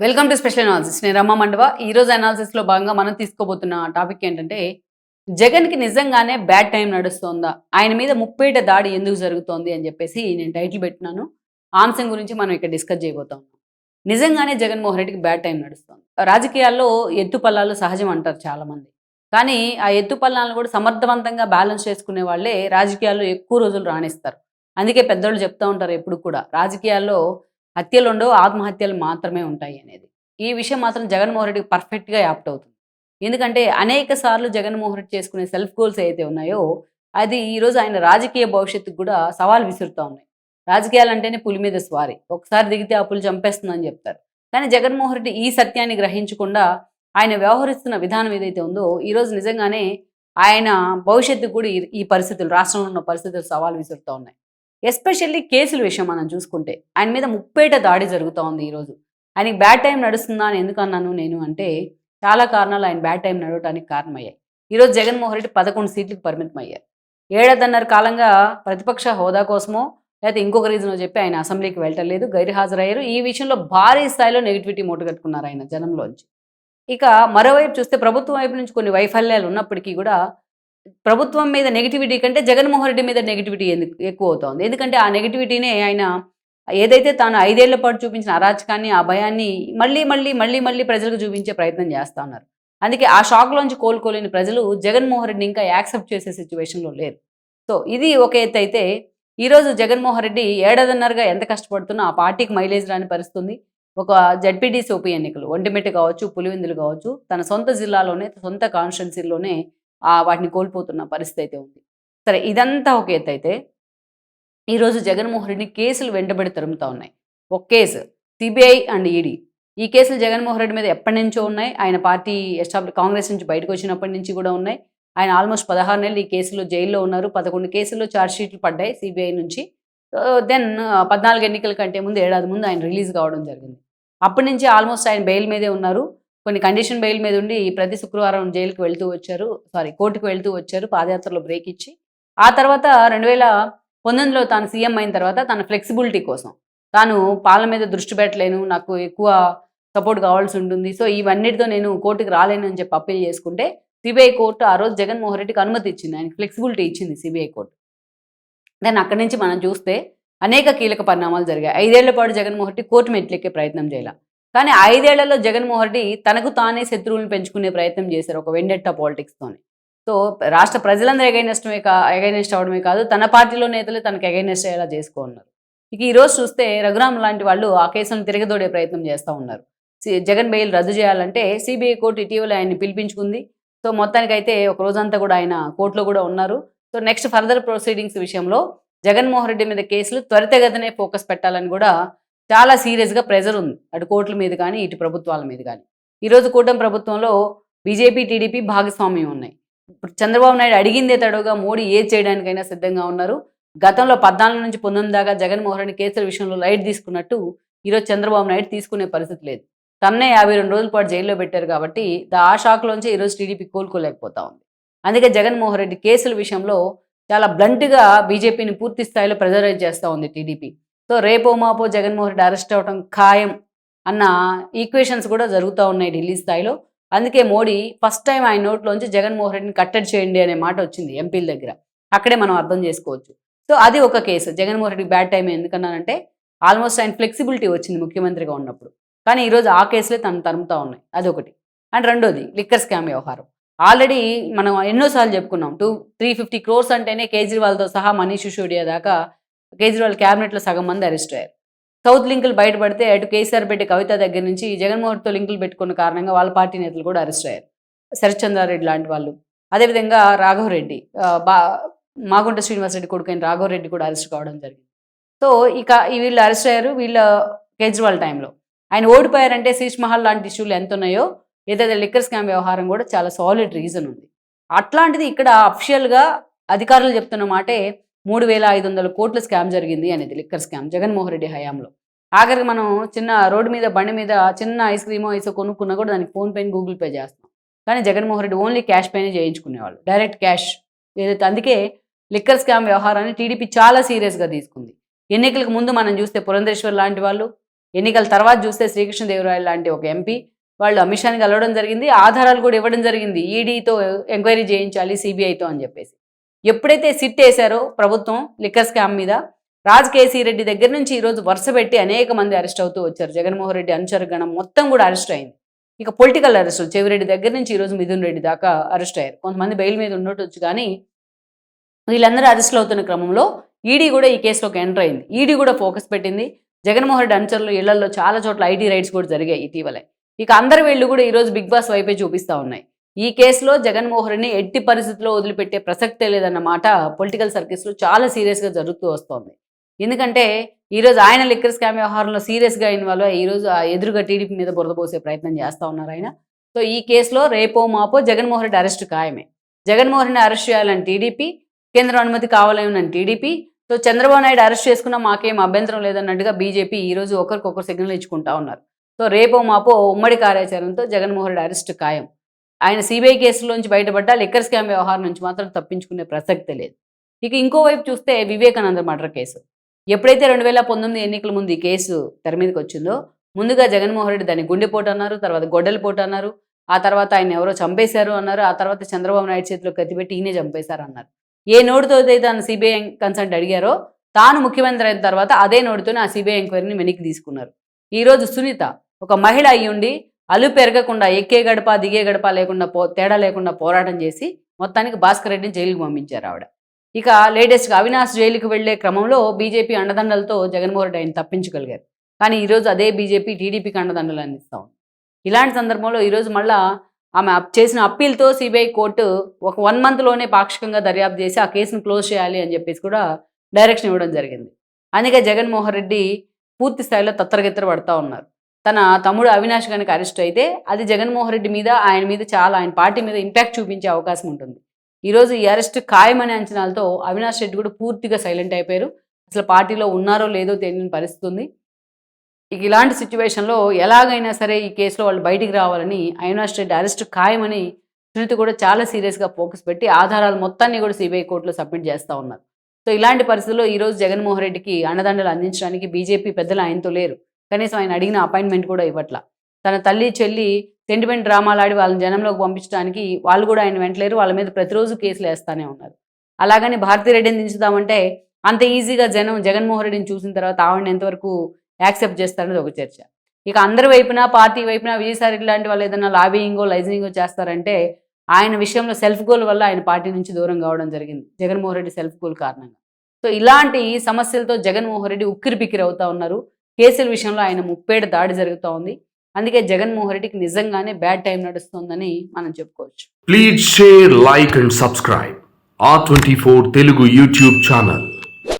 Welcome to special analysis. నేను రమ మండవ. ఈరోజు అనాలిసిస్లో భాగంగా మనం తీసుకోబోతున్న టాపిక్ ఏంటంటే, జగన్కి నిజంగానే బ్యాడ్ టైం నడుస్తోందా, ఆయన మీద ముప్పేట దాడి ఎందుకు జరుగుతోంది అని చెప్పేసి నేను టైటిల్ పెట్టినాను. ఆ అంశం గురించి మనం ఇక్కడ డిస్కస్ చేయబోతాం. నిజంగానే జగన్మోహన్ రెడ్డికి బ్యాడ్ టైం నడుస్తోంది. రాజకీయాల్లో ఎత్తుపల్లాలు సహజం అంటారు చాలామంది. కానీ ఆ ఎత్తుపల్లాలను కూడా సమర్థవంతంగా బ్యాలెన్స్ చేసుకునే వాళ్ళే రాజకీయాల్లో ఎక్కువ రోజులు రాణిస్తారు. అందుకే పెద్దోళ్ళు చెప్తూ ఉంటారు ఎప్పుడు కూడా, రాజకీయాల్లో హత్యలుండవు, ఆత్మహత్యలు మాత్రమే ఉంటాయి అనేది. ఈ విషయం మాత్రం జగన్మోహన్ రెడ్డికి పర్ఫెక్ట్‌గా యాప్ట్ అవుతుంది. ఎందుకంటే అనేక సార్లు జగన్మోహన్ రెడ్డి చేసుకునే సెల్ఫ్ గోల్స్ ఏవైతే ఉన్నాయో, అది ఈరోజు ఆయన రాజకీయ భవిష్యత్తుకు కూడా సవాల్ విసురుతా ఉన్నాయి. రాజకీయాలంటేనే పులి మీద స్వారీ. ఒకసారి దిగితే ఆ పులి చంపేస్తుందని చెప్తారు. కానీ జగన్మోహన్ రెడ్డి ఈ సత్యాన్ని గ్రహించకుండా ఆయన వ్యవహరిస్తున్న విధానం ఏదైతే ఉందో, ఈరోజు నిజంగానే ఆయన భవిష్యత్తుకు కూడా ఈ పరిస్థితులు, రాష్ట్రంలో ఉన్న పరిస్థితులు సవాల్ విసురుతా ఉన్నాయి. ఎస్పెషల్లీ కేసుల విషయం మనం చూసుకుంటే, ఆయన మీద ముప్పేట దాడి జరుగుతా ఉంది ఈరోజు. ఆయనకి బ్యాడ్ టైం నడుస్తుందా అని ఎందుకన్నాను నేను అంటే, చాలా కారణాలు ఆయన బ్యాడ్ టైం నడవటానికి కారణమయ్యాయి. ఈరోజు జగన్మోహన్ రెడ్డి 11 సీట్లకు పరిమితమయ్యారు. ఏడాదిన్నర కాలంగా ప్రతిపక్ష హోదా కోసమో, లేకపోతే ఇంకొక రీజనో చెప్పి ఆయన అసెంబ్లీకి వెళ్ళటలేదు, గైర్హాజరయ్యారు. ఈ విషయంలో భారీ స్థాయిలో నెగటివిటీ మూటగట్టుకున్నారు ఆయన జనంలోంచి. ఇక మరోవైపు చూస్తే ప్రభుత్వం వైపు నుంచి కొన్ని వైఫల్యాలు ఉన్నప్పటికీ కూడా, ప్రభుత్వం మీద నెగటివిటీ కంటే జగన్మోహన్ రెడ్డి మీద నెగటివిటీ ఎందుకు ఎక్కువవుతోంది. ఎందుకంటే ఆ నెగటివిటీనే ఆయన ఏదైతే తాను 5 ఏళ్ల పాటు చూపించిన అరాచకాన్ని, ఆ భయాన్ని మళ్ళీ ప్రజలకు చూపించే ప్రయత్నం చేస్తా ఉన్నారు. అందుకే ఆ షాక్‌లోంచి కోలుకోలేని ప్రజలు జగన్మోహన్ రెడ్డిని ఇంకా యాక్సెప్ట్ చేసే సిట్యుయేషన్‌లో లేరు. సో, ఇది ఒక ఎత్తైతే, ఈరోజు జగన్మోహన్ రెడ్డి ఏడాదిన్నరగా ఎంత కష్టపడుతున్నా ఆ పార్టీకి మైలేజ్ రాని పరిస్థితుంది. ఒక జడ్పీటీసీ ఉప ఎన్నికలు ఒంటిమిట్ట కావచ్చు, పులివెందులు కావచ్చు, తన సొంత జిల్లాలోనే, సొంత కాన్స్టిట్యున్సీలోనే వాటిని కోల్పోతున్న పరిస్థితి అయితే ఉంది. సరే, ఇదంతా ఒక ఎత్తైతే, ఈరోజు జగన్మోహన్ రెడ్డిని కేసులు వెంటబడి తరుముతా ఉన్నాయి. ఒక కేసు సిబిఐ అండ్ ఈడీ. ఈ కేసులు జగన్మోహన్ రెడ్డి మీద ఎప్పటినుంచో ఉన్నాయి. ఆయన పార్టీ కాంగ్రెస్ నుంచి బయటకు వచ్చినప్పటి నుంచి కూడా ఉన్నాయి. ఆయన ఆల్మోస్ట్ 16 నెలలు ఈ కేసులో జైల్లో ఉన్నారు. 11 కేసుల్లో ఛార్జ్ షీట్లు పడ్డాయి సిబిఐ నుంచి. దెన్ 14 ఎన్నికల కంటే ముందు, ఏడాది ముందు ఆయన రిలీజ్ కావడం జరిగింది. అప్పటి నుంచి ఆల్మోస్ట్ ఆయన బెయిల్ మీదే ఉన్నారు. కొన్ని కండిషన్ బెయిల్ మీద ఉండి ప్రతి శుక్రవారం జైలుకి వెళ్తూ వచ్చారు. కోర్టుకు వెళ్తూ వచ్చారు పాదయాత్రలో బ్రేక్ ఇచ్చి. ఆ తర్వాత 2019లో తాను సీఎం అయిన తర్వాత తన ఫ్లెక్సిబిలిటీ కోసం, తాను పాలన మీద దృష్టి పెట్టలేను, నాకు ఎక్కువ సపోర్ట్ కావాల్సి ఉంటుంది, సో ఇవన్నిటితో నేను కోర్టుకి రాలేను అని చెప్పి అప్పీల్ చేసుకుంటే, సిబిఐ కోర్టు ఆ రోజు జగన్మోహన్ రెడ్డికి అనుమతి ఇచ్చింది. ఆయనకి ఫ్లెక్సిబిలిటీ ఇచ్చింది సిబిఐ కోర్టు. దెన్ అక్కడి నుంచి మనం చూస్తే అనేక కీలక పరిణామాలు జరిగాయి. 5 ఏళ్ల పాటు జగన్మోహన్ రెడ్డి కోర్టు మెట్లెక్కే ప్రయత్నం చేయాల. కానీ 5 ఏళ్లలో జగన్మోహన్ రెడ్డి తనకు తానే శత్రువులను పెంచుకునే ప్రయత్నం చేశారు, ఒక వెండెట్టా పాలిటిక్స్‌తోని. సో, రాష్ట్ర ప్రజలందరూ ఎగైనెస్ట్ అవ్వడమే కాదు, తన పార్టీలో నేతలు తనకు ఎగైనెస్ట్ అయ్యేలా చేసుకో ఉన్నారు. ఇక ఈరోజు చూస్తే రఘురామ్ లాంటి వాళ్ళు ఆ కేసులను తిరగదోడే ప్రయత్నం చేస్తా ఉన్నారు. జగన్ బెయిల్ రద్దు చేయాలంటే సిబిఐ కోర్టు ఇటీవల ఆయన్ని పిలిపించుకుంది. సో, మొత్తానికైతే ఒక రోజంతా కూడా ఆయన కోర్టులో కూడా ఉన్నారు. సో, నెక్స్ట్ ఫర్దర్ ప్రొసీడింగ్స్ విషయంలో జగన్మోహన్ రెడ్డి మీద కేసులు త్వరితగతినే ఫోకస్ పెట్టాలని కూడా చాలా సీరియస్‌గా ప్రెజర్ ఉంది. అటు కోర్టుల మీద కానీ, ఇటు ప్రభుత్వాల మీద కానీ. ఈరోజు కూటమి ప్రభుత్వంలో బీజేపీ, టీడీపీ భాగస్వామ్యం ఉన్నాయి. ఇప్పుడు చంద్రబాబు నాయుడు అడిగిందే తడవుగా మోడీ ఏది చేయడానికైనా సిద్ధంగా ఉన్నారు. గతంలో 14 నుంచి 19 దాకా జగన్మోహన్ రెడ్డి కేసుల విషయంలో లైట్ తీసుకున్నట్టు ఈరోజు చంద్రబాబు నాయుడు తీసుకునే పరిస్థితి లేదు. తన్నే 52 రోజుల పాటు జైల్లో పెట్టారు కాబట్టి, ఆ షాక్‌లోంచి ఈరోజు టీడీపీ కోలుకోలేకపోతా ఉంది. అందుకే జగన్మోహన్ రెడ్డి కేసుల విషయంలో చాలా బ్లంట్‌గా బీజేపీని పూర్తి స్థాయిలో ప్రెజరైజ్ చేస్తా ఉంది టీడీపీ. సో, రేపో మాపో జగన్మోహన్ రెడ్డి అరెస్ట్ అవ్వటం ఖాయం అన్న ఈక్వేషన్స్ కూడా జరుగుతూ ఉన్నాయి ఢిల్లీ స్థాయిలో. అందుకే మోడీ ఫస్ట్ టైం ఆయన నోట్లోంచి జగన్మోహన్ రెడ్డిని కట్టడి చేయండి అనే మాట వచ్చింది ఎంపీల దగ్గర. అక్కడే మనం అర్థం చేసుకోవచ్చు. సో, అది ఒక కేసు. జగన్మోహన్ రెడ్డికి బ్యాడ్ టైం ఎందుకన్నానంటే, ఆల్మోస్ట్ ఆయన ఫ్లెక్సిబిలిటీ వచ్చింది ముఖ్యమంత్రిగా ఉన్నప్పుడు. కానీ ఈరోజు ఆ కేసులే తనను తరుముతా ఉన్నాయి. అదొకటి. అండ్ రెండోది లిక్కర్ స్కామ్ వ్యవహారం. ఆల్రెడీ మనం ఎన్నో సార్లు చెప్పుకున్నాం. 350 క్రోర్స్ అంటేనే కేజ్రీవాల్‌తో సహా మనీష్ సిసోడియా దాకా కేజ్రీవాల్ క్యాబినెట్‌లో సగం మంది అరెస్ట్ అయ్యారు. సౌత్ లింకులు బయటపడితే అటు కేసీఆర్ పెట్టి కవిత దగ్గర నుంచి జగన్మోహన్‌తో లింకులు పెట్టుకున్న కారణంగా వాళ్ళ పార్టీ నేతలు కూడా అరెస్ట్ అయ్యారు. శరత్ చంద్రారెడ్డి లాంటి వాళ్ళు. అదేవిధంగా రాఘవరెడ్డి, మాగుంట శ్రీనివాసరెడ్డి కొడుకైన రాఘవరెడ్డి కూడా అరెస్ట్ కావడం జరిగింది. సో, ఇక వీళ్ళు అరెస్ట్ అయ్యారు. కేజ్రీవాల్ టైంలో. ఆయన ఓడిపోయారంటే శీష్ మహల్ లాంటి ఇష్యూలు ఎంతున్నాయో, ఏదైతే లిక్కర్ స్కామ్ వ్యవహారం కూడా చాలా సాలిడ్ రీజన్ ఉంది. అట్లాంటిది ఇక్కడ అఫిషియల్‌గా అధికారులు చెప్తున్న మాటే 3,500 కోట్ల స్కామ్ జరిగింది అనేది, లిక్కర్ స్కామ్ జగన్మోహన్ రెడ్డి హయాంలో. ఆఖరికి మనం చిన్న రోడ్డు మీద, బండి మీద చిన్న ఐస్ క్రీమో, ఐసో కొనుక్కున్నా కూడా దానికి ఫోన్‌పే, గూగుల్ పే చేస్తాం. కానీ జగన్మోహన్ రెడ్డి ఓన్లీ క్యాష్ పేనే చేయించుకునేవాళ్ళు. డైరెక్ట్ క్యాష్ ఏదైతే. అందుకే లిక్కర్ స్కామ్ వ్యవహారాన్ని టీడీపీ చాలా సీరియస్‌గా తీసుకుంది. ఎన్నికలకు ముందు మనం చూస్తే పురంధేశ్వర్ లాంటి వాళ్ళు, ఎన్నికల తర్వాత చూస్తే శ్రీకృష్ణదేవరాయలు లాంటి ఒక ఎంపీ వాళ్ళు అమిత్ షాని కలవడం జరిగింది, ఆధారాలు కూడా ఇవ్వడం జరిగింది, ఈడీతో ఎంక్వైరీ చేయించాలి సిబిఐతో అని చెప్పేసి. ఎప్పుడైతే సిట్ వేశారో ప్రభుత్వం లిక్కర్ స్కామ్ మీద, రాజ్ కేసీ రెడ్డి దగ్గర నుంచి ఈరోజు వరుస పెట్టి అనేక మంది అరెస్ట్ అవుతూ వచ్చారు. జగన్మోహన్ రెడ్డి అనుచర గణం మొత్తం కూడా అరెస్ట్ అయింది. ఇక పొలిటికల్ అరెస్టులు చెవిరెడ్డి దగ్గర నుంచి ఈరోజు మిథున్ రెడ్డి దాకా అరెస్ట్ అయ్యారు. కొంతమంది బెయిల్ మీద ఉండొచ్చు, కానీ వీళ్ళందరూ అరెస్టులు అవుతున్న క్రమంలో ఈడీ కూడా ఈ కేసులోకి ఎంటర్ అయింది. ఈడీ కూడా ఫోకస్ పెట్టింది. జగన్మోహన్ రెడ్డి అనుచరులు ఇళ్లలో చాలా చోట్ల ఐటీ రైడ్స్ కూడా జరిగాయి ఇటీవలే. ఇక అందరి వీళ్ళు కూడా ఈరోజు బిగ్ బాస్ వైపే చూపిస్తూ ఉన్నాయి. ఈ కేసులో జగన్మోహన్ రెడ్డిని ఎట్టి పరిస్థితుల్లో వదిలిపెట్టే ప్రసక్తే లేదన్న మాట పొలిటికల్ సర్కిల్స్లో చాలా సీరియస్గా జరుగుతూ వస్తోంది. ఎందుకంటే ఈరోజు ఆయన లిక్కర్ స్కామ్ వ్యవహారంలో సీరియస్గా ఇన్వాల్వ్ అయ్యి ఈరోజు ఎదురుగా టీడీపీ మీద బురద పోసే ప్రయత్నం చేస్తూ ఉన్నారు ఆయన. సో ఈ కేసులో రేపో మాపో జగన్మోహన్ రెడ్డి అరెస్ట్ ఖాయమే. జగన్మోహన్ రెడ్డిని అరెస్ట్ చేయాలని టీడీపీ, కేంద్రం అనుమతి కావాలని TDP, so Chandrababu Naidu arrest చేసుకున్నా మాకేం అభ్యంతరం లేదన్నట్టుగా బీజేపీ ఈరోజు ఒకరికొకరు సిగ్నల్ ఇచ్చుకుంటా ఉన్నారు. సో రేపో మాపో ఉమ్మడి కార్యాచరణతో జగన్మోహన్ రెడ్డి అరెస్ట్ ఖాయం. ఆయన సిబిఐ కేసులోంచి బయటపడ్డా లిక్కర్ స్కామ్ వ్యవహారం నుంచి మాత్రం తప్పించుకునే ప్రసక్తే లేదు. ఇక ఇంకోవైపు చూస్తే వివేకానంద మర్డర్ కేసు. ఎప్పుడైతే 2019 ఎన్నికల ముందు ఈ కేసు తెర మీదకి వచ్చిందో ముందుగా జగన్మోహన్ రెడ్డి దాన్ని గుండెపోటు అన్నారు, తర్వాత గొడ్డలిపోటు అన్నారు, ఆ తర్వాత ఆయన ఎవరో చంపేశారు అన్నారు, ఆ తర్వాత చంద్రబాబు నాయుడు చేతిలో కత్తిపెట్టి ఈయనే చంపేశారు అన్నారు. ఏ నోటితో అయితే తను సిబిఐ కన్సల్ట్ అడిగారో తాను ముఖ్యమంత్రి అయిన తర్వాత అదే నోటితోనే ఆ సిబిఐ ఎంక్వైరీని వెనక్కి తీసుకున్నారు. ఈరోజు సునీత ఒక మహిళ అయ్యుండి అలు పెరగకుండా ఎక్కే గడప దిగే గడప లేకుండా తేడా లేకుండా పోరాటం చేసి మొత్తానికి భాస్కర్ రెడ్డిని జైలుకి పంపించారు ఆవిడ. ఇక లేటెస్ట్గా అవినాష్ జైలుకి వెళ్లే క్రమంలో బీజేపీ అండదండలతో జగన్మోహన్ రెడ్డి ఆయన తప్పించగలిగారు. కానీ ఈరోజు అదే బీజేపీ టీడీపీకి అండదండలు అందిస్తూ ఉంది. ఇలాంటి సందర్భంలో ఈరోజు మళ్ళా ఆమె చేసిన అప్పీల్తో సిబిఐ కోర్టు ఒక 1 monthలోనే పాక్షికంగా దర్యాప్తు చేసి ఆ కేసును క్లోజ్ చేయాలి అని చెప్పేసి కూడా డైరెక్షన్ ఇవ్వడం జరిగింది. అందుకే జగన్మోహన్ రెడ్డి పూర్తి స్థాయిలో తత్తరగిత్తర పడతా ఉన్నారు. తన తమ్ముడు అవినాష్ కనుక అరెస్ట్ అయితే అది జగన్మోహన్ రెడ్డి మీద, ఆయన మీద ఆయన పార్టీ మీద ఇంపాక్ట్ చూపించే అవకాశం ఉంటుంది. ఈరోజు ఈ అరెస్ట్ ఖాయమనే అంచనాలతో అవినాష్ రెడ్డి కూడా పూర్తిగా సైలెంట్ అయిపోయారు. అసలు పార్టీలో ఉన్నారో లేదో తెలియని పరిస్థితి ఉంది. ఇక ఇలాంటి సిచ్యువేషన్లో ఎలాగైనా సరే ఈ కేసులో వాళ్ళు బయటికి రావాలని అవినాష్ రెడ్డి అరెస్ట్ ఖాయమని సునీత కూడా చాలా సీరియస్గా ఫోకస్ పెట్టి ఆధారాలు మొత్తాన్ని కూడా సిబిఐ కోర్టులో సబ్మిట్ చేస్తూ ఉన్నారు. సో ఇలాంటి పరిస్థితుల్లో ఈరోజు జగన్మోహన్ రెడ్డికి అండదండలు అందించడానికి బీజేపీ పెద్దలు ఆయనతో లేరు. కనీసం ఆయన అడిగిన అపాయింట్మెంట్ కూడా ఇవ్వట్లా. తన తల్లి చెల్లి సెంటిమెంట్ డ్రామాలు ఆడి వాళ్ళని జనంలోకి పంపించడానికి వాళ్ళు కూడా ఆయన వెంటలేరు. వాళ్ళ మీద ప్రతిరోజు కేసులు వేస్తూనే ఉన్నారు. అలాగని భారతిరెడ్డిని దించుదామంటే అంత ఈజీగా జగన్మోహన్ రెడ్డిని చూసిన తర్వాత ఆవిడని ఎంతవరకు యాక్సెప్ట్ చేస్తారనేది ఒక చర్చ. ఇక అందరి వైపున పార్టీ వైపున విజయసాయి రెడ్డి లాంటి వాళ్ళు ఏదైనా లాబింగో లైజనింగో చేస్తారంటే ఆయన విషయంలో సెల్ఫ్ గోల్ వల్ల ఆయన పార్టీ నుంచి దూరం కావడం జరిగింది, జగన్మోహన్ రెడ్డి సెల్ఫ్ గోల్ కారణంగా. సో ఇలాంటి సమస్యలతో జగన్మోహన్ రెడ్డి ఉక్కిరిబిక్కిరి అవుతా ఉన్నారు. కేసుల విషయంలో ఆయన ముప్పేట దాడి జరుగుతూ ఉంది. అందుకే జగన్మోహన్ రెడ్డికి నిజంగానే బ్యాడ్ టైం నడుస్తుందని మనం చెప్పుకోవచ్చు. Please share, like and subscribe R24 Telugu YouTube channel.